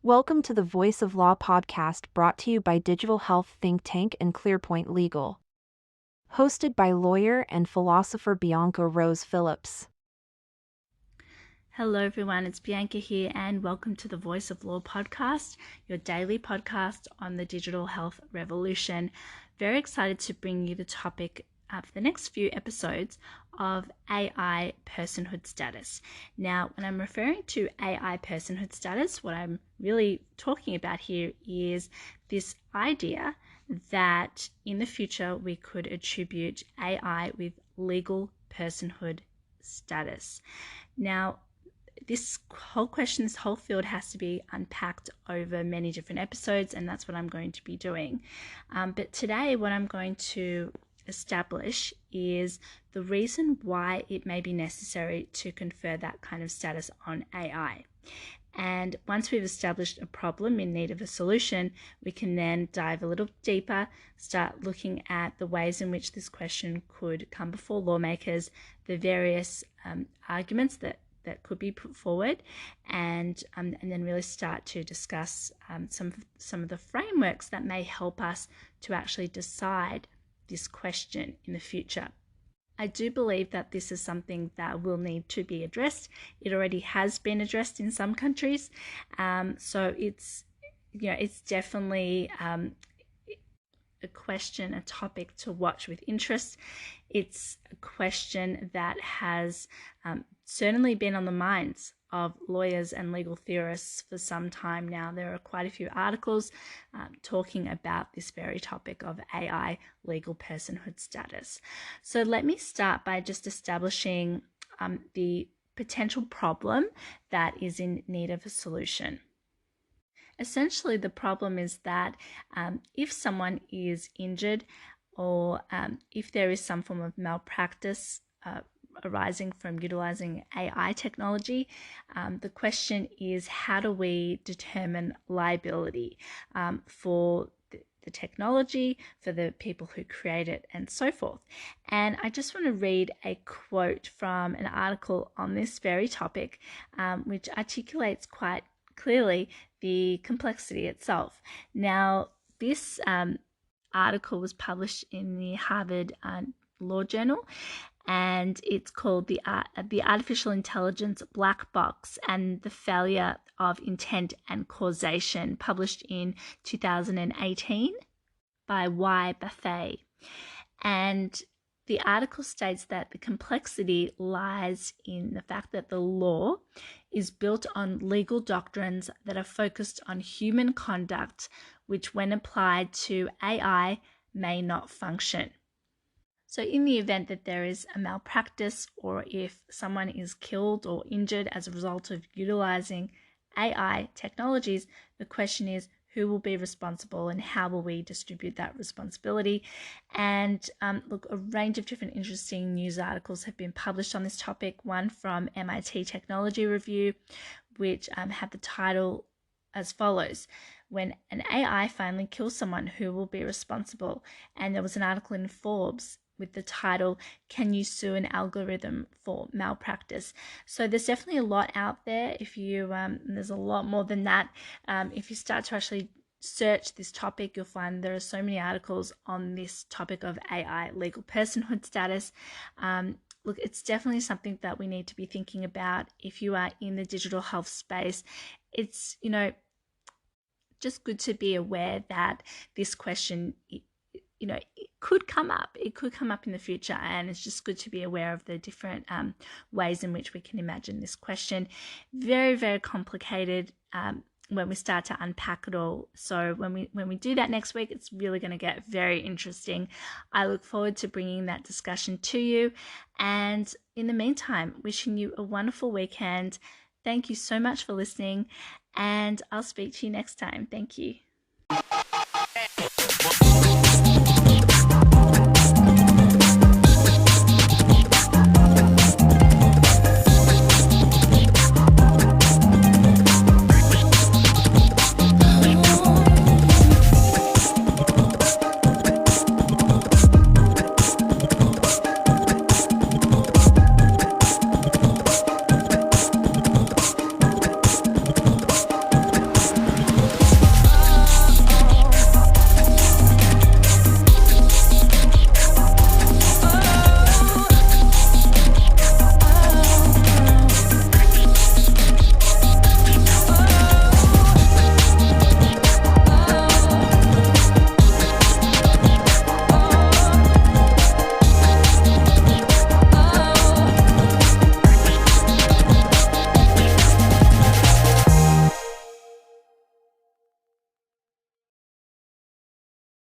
Welcome to the Voice of Law podcast brought to you by digital health think tank and ClearPoint Legal. Hosted by lawyer and philosopher Bianca Rose Phillips. Hello everyone, it's Bianca here and welcome to the Voice of Law podcast, your daily podcast on the digital health revolution. Very excited to bring you the topic for the next few episodes of AI personhood status. Now, when I'm referring to AI personhood status, what I'm really talking about here is this idea that in the future we could attribute AI with legal personhood status. Now, this whole field has to be unpacked over many different episodes, and that's what I'm going to be doing. But today, what I'm going to establish is the reason why it may be necessary to confer that kind of status on AI. And once we've established a problem in need of a solution, we can then dive a little deeper, start looking at the ways in which this question could come before lawmakers, the various arguments that could be put forward, and then really start to discuss some of the frameworks that may help us to actually decide this question in the future. I do believe that this is something that will need to be addressed. It already has been addressed in some countries, so it's definitely a question, a topic to watch with interest. It's a question that has certainly been on the minds of lawyers and legal theorists for some time now. There are quite a few articles talking about this very topic of AI legal personhood status. So let me start by just establishing the potential problem that is in need of a solution. Essentially, the problem is that if someone is injured or if there is some form of malpractice arising from utilizing AI technology, the question is, how do we determine liability for the technology, for the people who create it, and so forth. And I just want to read a quote from an article on this very topic, which articulates quite clearly the complexity itself. Now, this article was published in the Harvard Law Journal, and it's called the Artificial Intelligence Black Box and the Failure of Intent and Causation, published in 2018 by Y. Buffet. And the article states that the complexity lies in the fact that the law is built on legal doctrines that are focused on human conduct, which when applied to AI may not function. So in the event that there is a malpractice, or if someone is killed or injured as a result of utilizing AI technologies, the question is, who will be responsible and how will we distribute that responsibility? And look, a range of different interesting news articles have been published on this topic. One from MIT Technology Review, which had the title as follows: when an AI finally kills someone, who will be responsible? And there was an article in Forbes with the title, Can You Sue an Algorithm for Malpractice? So there's definitely a lot out there. If you there's a lot more than that. If you start to actually search this topic, you'll find there are so many articles on this topic of AI legal personhood status. Look, it's definitely something that we need to be thinking about if you are in the digital health space. It's, just good to be aware that this question, it could come up. It could come up in the future, and it's just good to be aware of the different ways in which we can imagine this question. Very, very complicated when we start to unpack it all. So when we do that next week, it's really going to get very interesting. I look forward to bringing that discussion to you. And in the meantime, wishing you a wonderful weekend. Thank you so much for listening, and I'll speak to you next time. Thank you.